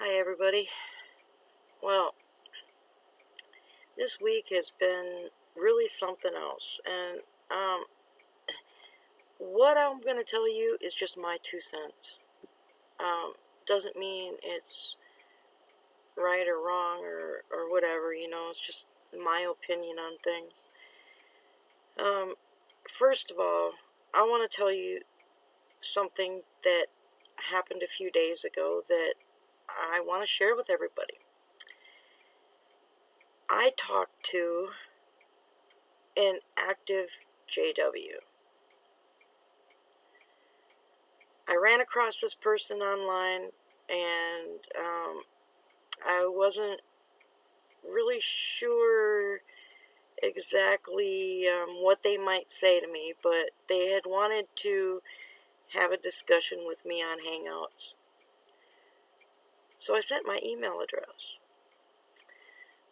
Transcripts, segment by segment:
Hi, everybody. Well, this week has been really something else, and what I'm going to tell you is just my 2 cents. Doesn't mean it's right or wrong or whatever, it's just my opinion on things. First of all, I want to tell you something that happened a few days ago that I want to share with everybody. I talked to an active JW. I ran across this person online, and I wasn't really sure exactly what they might say to me, but they had wanted to have a discussion with me on Hangouts. So I sent my email address.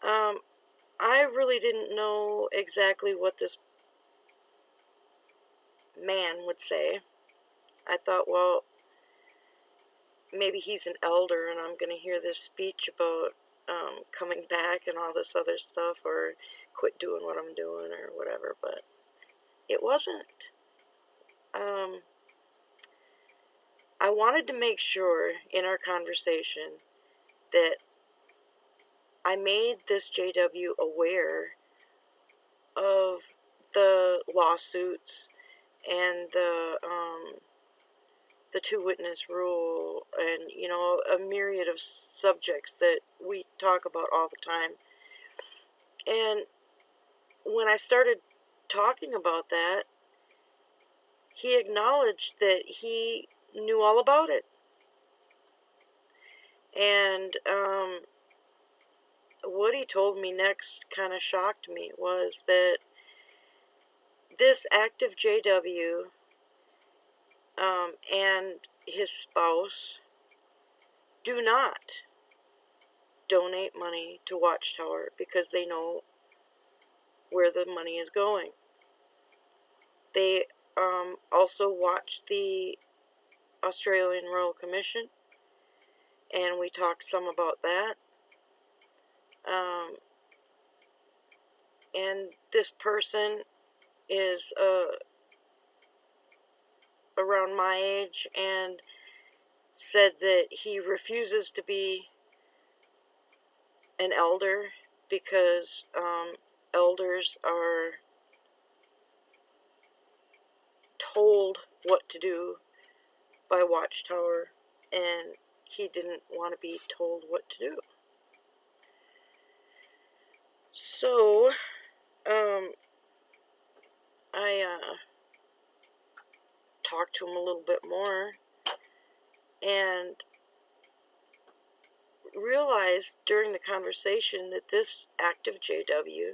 I really didn't know exactly what this man would say. I thought, well, maybe he's an elder and I'm going to hear this speech about coming back and all this other stuff, or quit doing what I'm doing or whatever, but it wasn't. I wanted to make sure in our conversation that I made this JW aware of the lawsuits and the two-witness rule, and a myriad of subjects that we talk about all the time. And when I started talking about that, he acknowledged that he knew all about it. And what he told me next kind of shocked me, was that this active JW and his spouse do not donate money to Watchtower because they know where the money is going. They also watch the Australian Royal Commission, and we talked some about that. And this person is around my age and said that he refuses to be an elder because elders are told what to do by Watchtower, and he didn't want to be told what to do. So I talked to him a little bit more and realized during the conversation that this active JW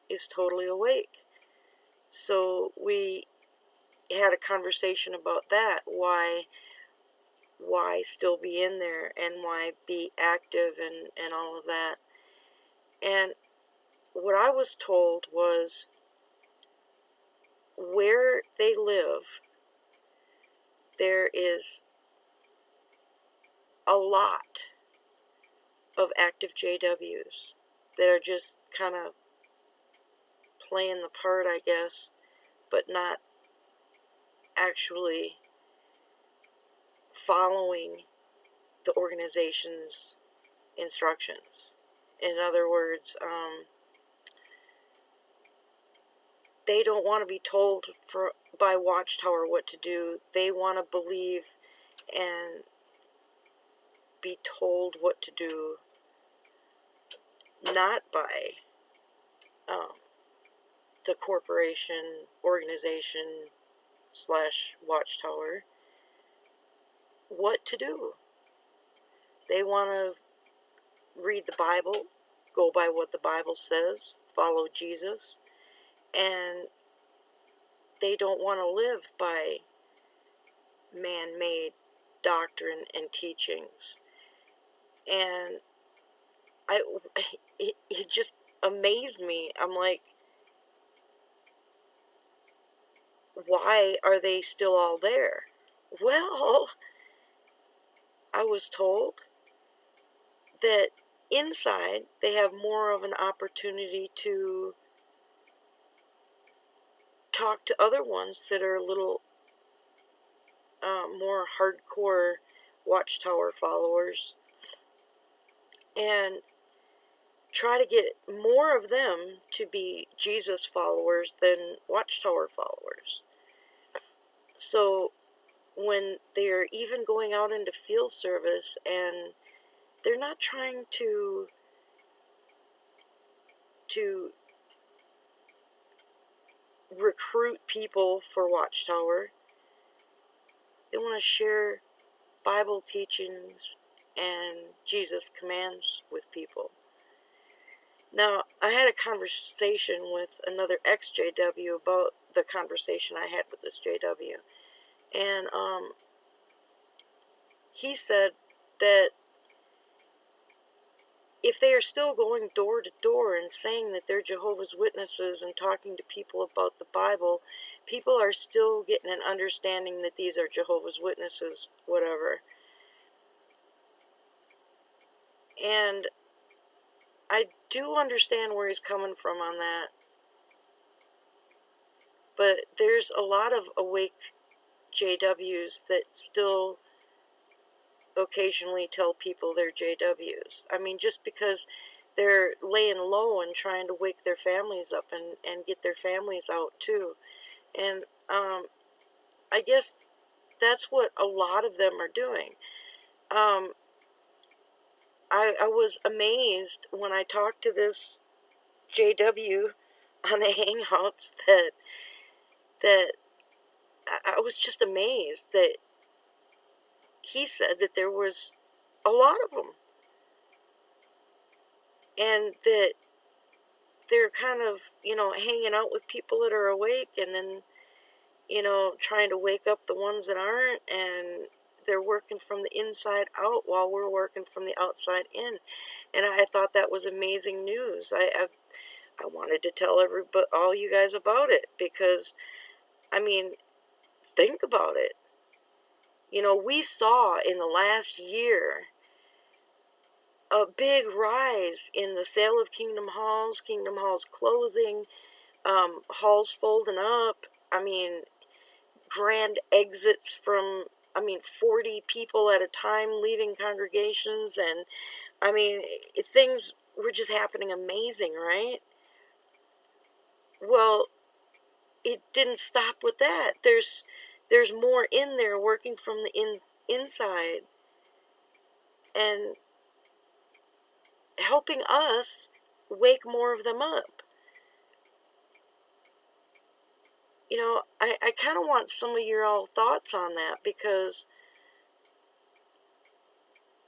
is totally awake. So we had a conversation about that, why still be in there and why be active and all of that. And what I was told was, where they live, there is a lot of active JWs that are just kind of playing the part, I guess, but not actually following the organization's instructions. In other words, they don't want to be told by Watchtower what to do. They want to believe and be told what to do, not by the corporation, organization / Watchtower, what to do. They want to read the Bible, go by what the Bible says, follow Jesus, and they don't want to live by man-made doctrine and teachings. And it just amazed me. I'm like, why are they still all there? Well, I was told that inside they have more of an opportunity to talk to other ones that are a little more hardcore Watchtower followers, and try to get more of them to be Jesus followers than Watchtower followers. So when they're even going out into field service and they're not trying to recruit people for Watchtower, they want to share Bible teachings and Jesus commands with people. Now, I had a conversation with another ex-JW about the conversation I had with this JW, and he said that if they are still going door to door and saying that they're Jehovah's Witnesses and talking to people about the Bible, people are still getting an understanding that these are Jehovah's Witnesses, whatever. And I do understand where he's coming from on that. But there's a lot of awake JWs that still occasionally tell people they're JWs. I mean, just because they're laying low and trying to wake their families up and get their families out too. And I guess that's what a lot of them are doing. I was amazed when I talked to this JW on the Hangouts that I was just amazed that he said that there was a lot of them, and that they're kind of, hanging out with people that are awake, and then, trying to wake up the ones that aren't, and they're working from the inside out while we're working from the outside in. And I thought that was amazing news. I wanted to tell all you guys about it, because, I mean, think about it. We saw in the last year a big rise in the sale of Kingdom Halls closing, halls folding up. I mean, grand exits from, 40 people at a time leaving congregations, and I mean, things were just happening amazing, right? Well, it didn't stop with that. There's more in there working from the inside and helping us wake more of them up. I kind of want some of your all thoughts on that, because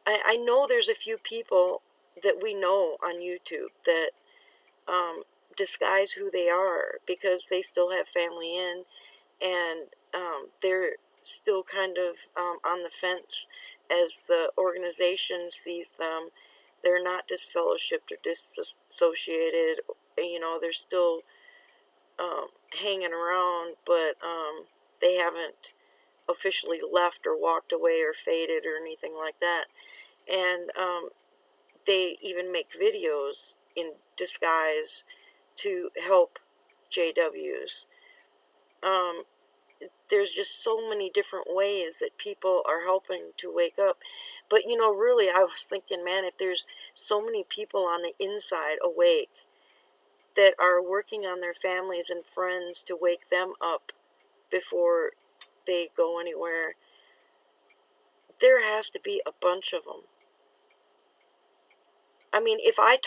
I know there's a few people that we know on YouTube that disguise who they are because they still have family in, and they're still kind of on the fence as the organization sees them. They're not disfellowshipped or disassociated. They're still hanging around, but they haven't officially left or walked away or faded or anything like that. And they even make videos in disguise to help JWs. There's just so many different ways that people are helping to wake up. But really, I was thinking, man, if there's so many people on the inside awake that are working on their families and friends to wake them up before they go anywhere, there has to be a bunch of them. I mean, if I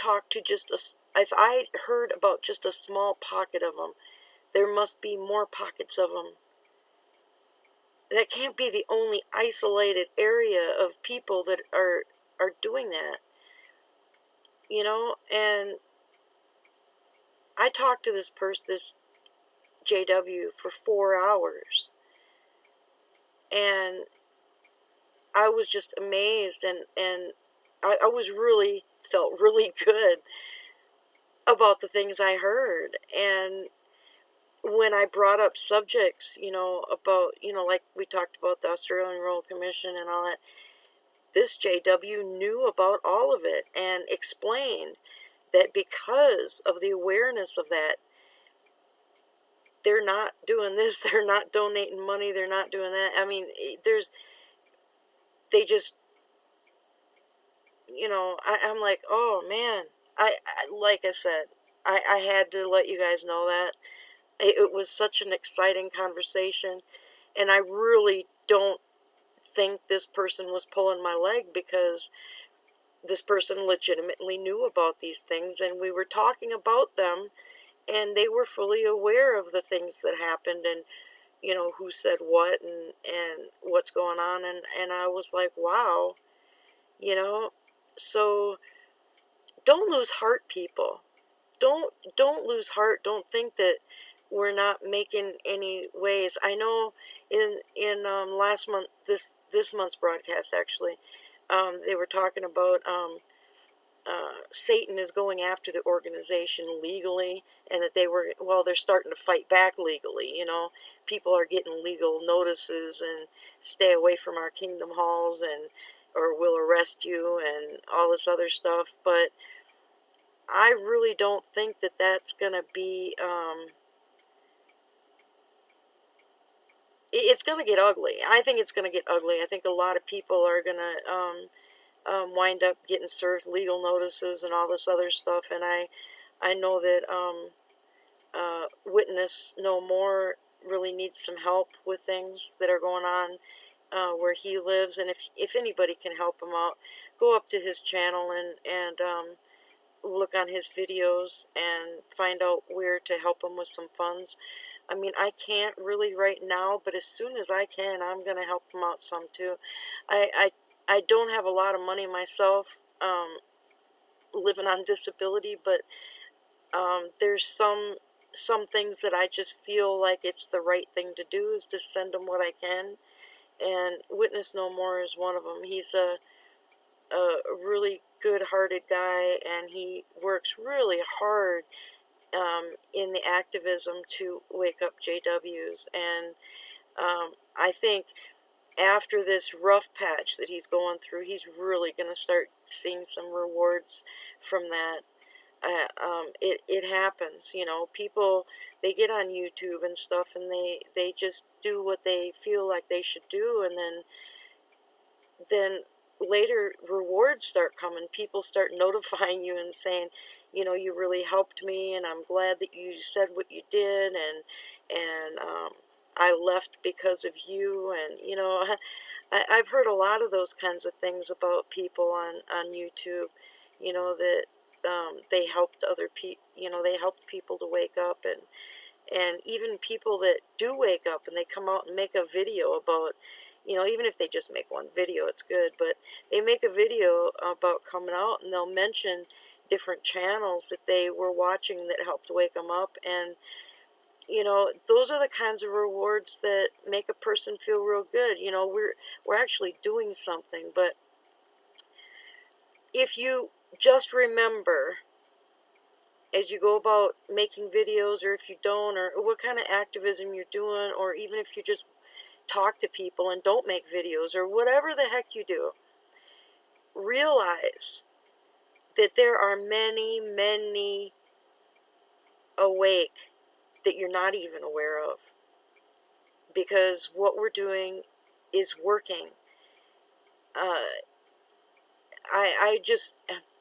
heard about just a small pocket of them, there must be more pockets of them. That can't be the only isolated area of people that are doing that. And I talked to this JW for 4 hours, and I was just amazed, and I was felt really good about the things I heard. And when I brought up subjects, about, like we talked about the Australian Royal Commission and all that, this JW knew about all of it and explained that because of the awareness of that, they're not doing this, they're not donating money, they're not doing that. I mean, they just, I'm like, oh man, like I said, I had to let you guys know that. It was such an exciting conversation, and I really don't think this person was pulling my leg, because this person legitimately knew about these things, and we were talking about them, and they were fully aware of the things that happened, and who said what, and what's going on, and I was like, wow, you know so don't lose heart, people. Don't lose heart. Don't think that we're not making any ways. I know in last month, this month's broadcast, actually, they were talking about Satan is going after the organization legally, and that they're starting to fight back legally. People are getting legal notices and stay away from our kingdom halls, and or we'll arrest you and all this other stuff. But I really don't think that that's going to be, it's going to get ugly. I think it's going to get ugly. I think a lot of people are going to wind up getting served legal notices and all this other stuff. And I know that Witness No More really needs some help with things that are going on where he lives. And if anybody can help him out, go up to his channel and look on his videos and find out where to him with some funds. I mean, I can't really right now, but as soon as I can, I'm going to help him out some too. I don't have a lot of money myself, living on disability, but there's some things that I just feel like it's the right thing to do, is to send them what I can. And Witness No More is one of them. He's a really good-hearted guy, and he works really hard in the activism to wake up JWs. And I think after this rough patch that he's going through, he's really going to start seeing some rewards from that. It happens, people, they get on YouTube and stuff, and they just do what they feel like they should do, and then later rewards start coming. People start notifying you and saying, you really helped me, and I'm glad that you said what you did, and I left because of you. And I've heard a lot of those kinds of things about people on YouTube, that they helped other people, they helped people to wake up, and even people that do wake up and they come out and make a video about, even if they just make one video, it's good, but they make a video about coming out, and they'll mention different channels that they were watching that helped wake them up. And those are the kinds of rewards that make a person feel real good. We're actually doing something. But if you just remember, as you go about making videos, or if you don't, or what kind of activism you're doing, or even if you just talk to people and don't make videos, or whatever the heck you do, realize that there are many, many awake that you're not even aware of, because what we're doing is working.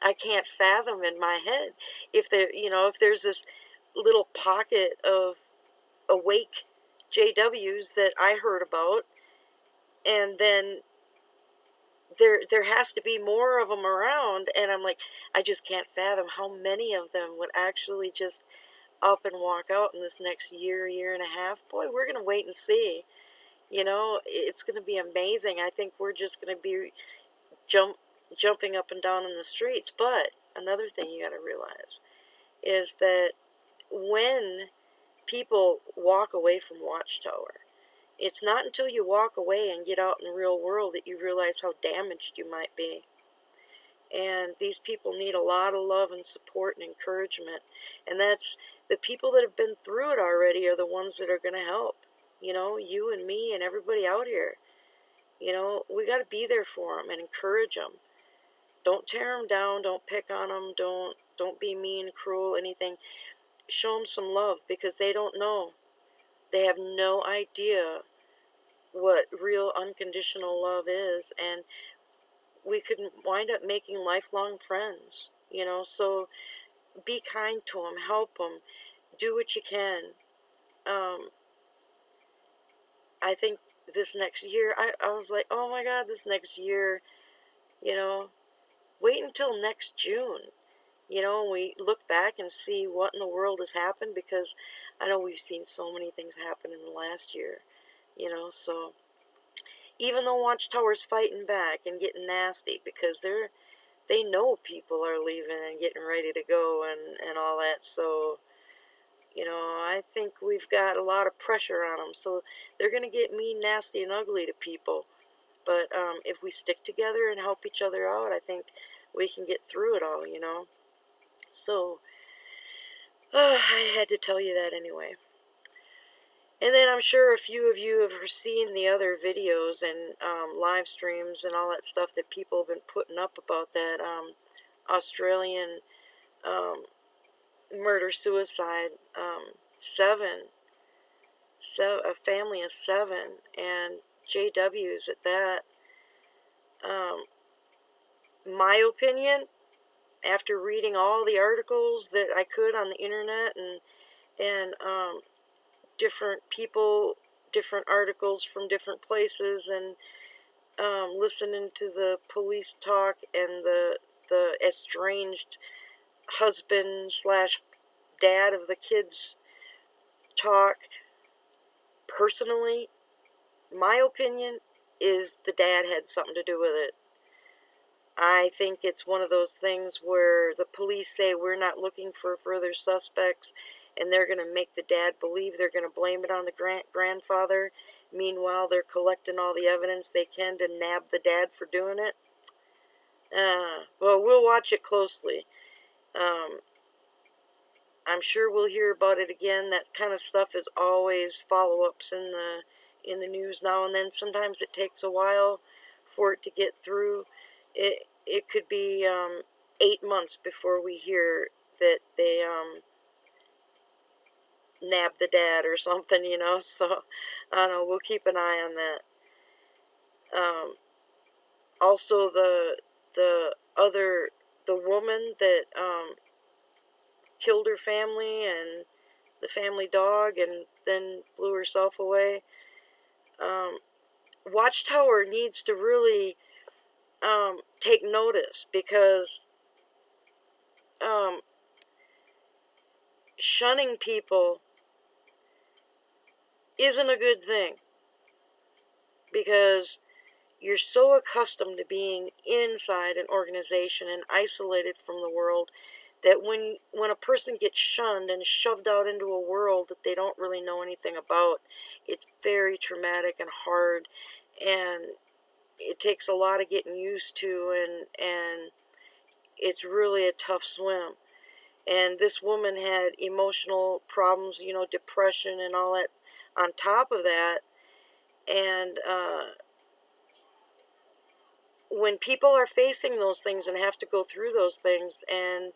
I can't fathom in my head if there's this little pocket of awake JWs that I heard about, and then there has to be more of them around, and I'm like, I just can't fathom how many of them would actually just up and walk out in this next year and a half. Boy, we're going to wait and see. It's going to be amazing. I think we're just going to be jumping up and down in the streets. But another thing you got to realize is that when people walk away from Watchtower, it's not until you walk away and get out in the real world that you realize how damaged you might be. And these people need a lot of love and support and encouragement. And that's the people that have been through it already are the ones that are going to help. You and me and everybody out here. You know, we got to be there for them and encourage them. Don't tear them down. Don't pick on them. Don't be mean, cruel, anything. Show them some love, because they don't know. They have no idea what real unconditional love is, and we could wind up making lifelong friends, you know. So be kind to them, help them, do what you can. I think this next year, I was like, oh my God, this next year, you know, wait until next June. You know, we look back and see what in the world has happened, because I know we've seen so many things happen in the last year, you know. So even though Watchtower's fighting back and getting nasty, because they know people are leaving and getting ready to go and all that. So, you know, I think we've got a lot of pressure on them. So they're going to get mean, nasty, and ugly to people. But if we stick together and help each other out, I think we can get through it all, you know. So, I had to tell you that anyway. And then I'm sure a few of you have seen the other videos and live streams and all that stuff that people have been putting up about that Australian murder-suicide, a family of 7, and JWs at that. My opinion, after reading all the articles that I could on the internet and different people, different articles from different places, and listening to the police talk and the estranged husband slash dad of the kids talk, personally, my opinion is the dad had something to do with it. I think it's one of those things where the police say we're not looking for further suspects, and they're going to make the dad believe they're going to blame it on the grandfather. Meanwhile, they're collecting all the evidence they can to nab the dad for doing it. Well, we'll watch it closely. I'm sure we'll hear about it again. That kind of stuff is always follow-ups in the news now and then. Sometimes it takes a while for it to get through. It could be 8 months before we hear that they nabbed the dad or something, you know. So I don't know. We'll keep an eye on that. Also, the woman that killed her family and the family dog and then blew herself away. Watchtower needs to really take notice, because shunning people isn't a good thing, because you're so accustomed to being inside an organization and isolated from the world that when a person gets shunned and shoved out into a world that they don't really know anything about, it's very traumatic and hard, and it takes a lot of getting used to, and it's really a tough swim. And this woman had emotional problems, you know, depression and all that on top of that. And when people are facing those things and have to go through those things, and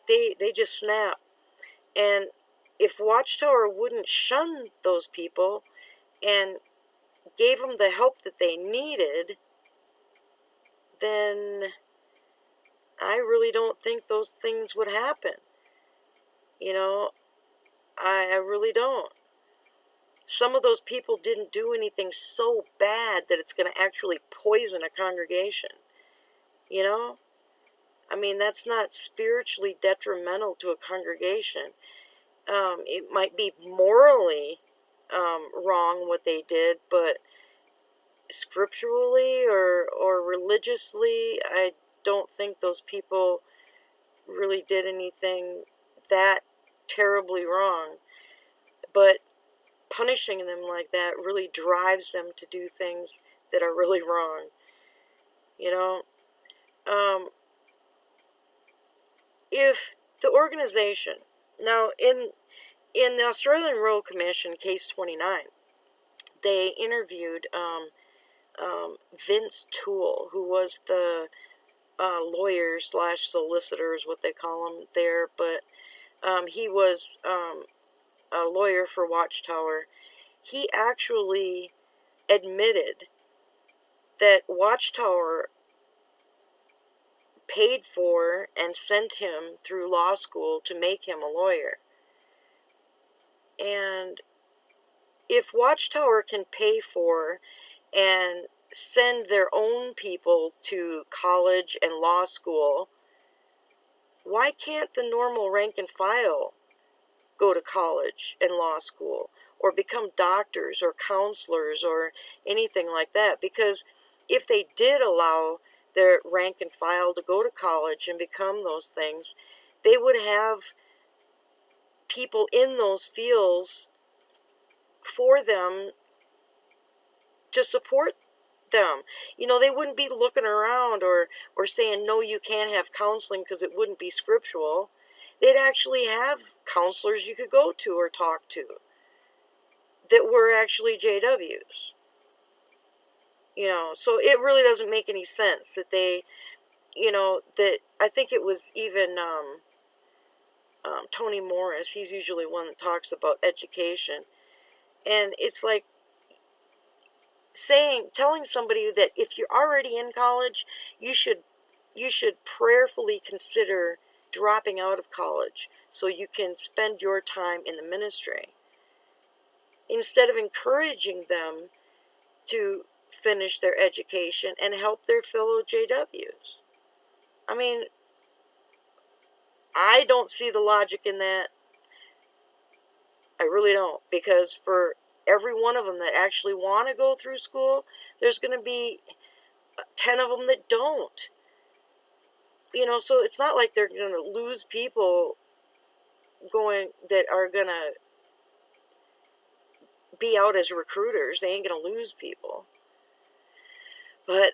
they just snap. And if Watchtower wouldn't shun those people and gave them the help that they needed, then I really don't think those things would happen. You know, I really don't. Some of those people didn't do anything so bad that it's going to actually poison a congregation. You know? I mean, that's not spiritually detrimental to a congregation. It might be morally wrong what they did, but scripturally or religiously, I don't think those people really did anything that terribly wrong. But punishing them like that really drives them to do things that are really wrong. You know? If the organization, now in the Australian Royal Commission, case 29, they interviewed Vince Toole, who was the lawyer slash solicitor is what they call him there, but he was a lawyer for Watchtower. He actually admitted that Watchtower paid for and sent him through law school to make him a lawyer. And if Watchtower can pay for and send their own people to college and law school, why can't the normal rank and file go to college and law school or become doctors or counselors or anything like that? Because if they did allow their rank and file to go to college and become those things, they would have people in those fields for them to support them. You know, they wouldn't be looking around or saying, no, you can't have counseling because it wouldn't be scriptural. They'd actually have counselors you could go to or talk to that were actually JWs. You know, so it really doesn't make any sense that they, you know, that I think it was even Tony Morris. He's usually one that talks about education. And it's like telling somebody that if you're already in college, you should prayerfully consider dropping out of college so you can spend your time in the ministry, instead of encouraging them to finish their education and help their fellow JWs. I mean, I don't see the logic in that. I really don't, because for every one of them that actually want to go through school, there's going to be 10 of them that don't. You know, so it's not like they're going to lose people that are going to be out as recruiters. They ain't going to lose people. But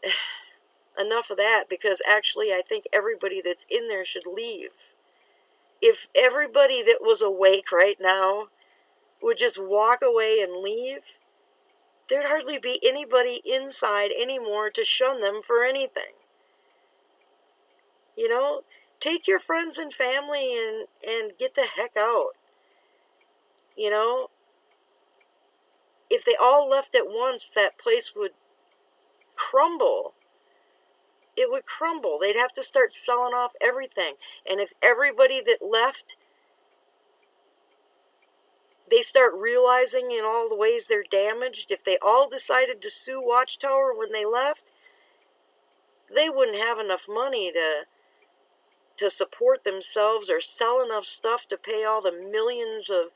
enough of that, because actually I think everybody that's in there should leave. If everybody that was awake right now would just walk away and leave, there'd hardly be anybody inside anymore to shun them for anything. You know, take your friends and family and get the heck out. You know, if they all left at once, that place would crumble. It would crumble. They'd have to start selling off everything. And if everybody that left, they start realizing in all the ways they're damaged, if they all decided to sue Watchtower when they left, they wouldn't have enough money to support themselves or sell enough stuff to pay all the millions of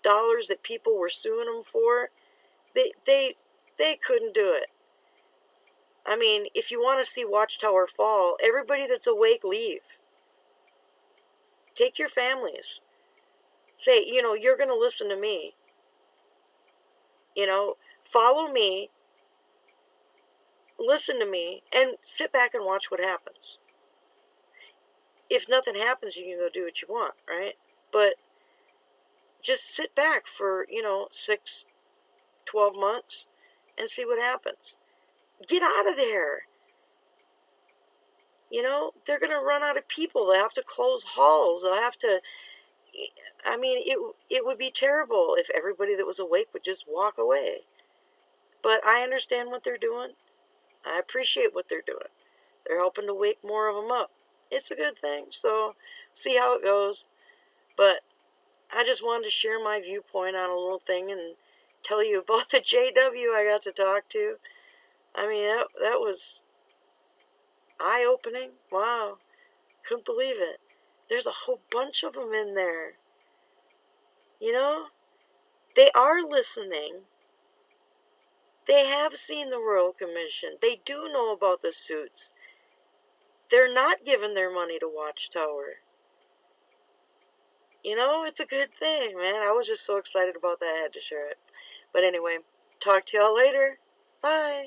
dollars that people were suing them for. They couldn't do it. I mean, if you want to see Watchtower fall, everybody that's awake, leave. Take your families. Say, you know, you're going to listen to me. You know, follow me, listen to me, and sit back and watch what happens. If nothing happens, you can go do what you want, right? But just sit back for, 6, 12 months and see what happens. Get out of there. You know, they're going to run out of people. They'll have to close halls. They'll have to, I mean, it would be terrible if everybody that was awake would just walk away. But I understand what they're doing. I appreciate what they're doing. They're helping to wake more of them up. It's a good thing, so see how it goes. But I just wanted to share my viewpoint on a little thing and tell you about the JW I got to talk to. I mean, that was eye-opening. Wow. Couldn't believe it. There's a whole bunch of them in there. You know? They are listening. They have seen the Royal Commission. They do know about the suits. They're not giving their money to Watchtower. You know, it's a good thing, man. I was just so excited about that, I had to share it. But anyway, talk to y'all later. Bye.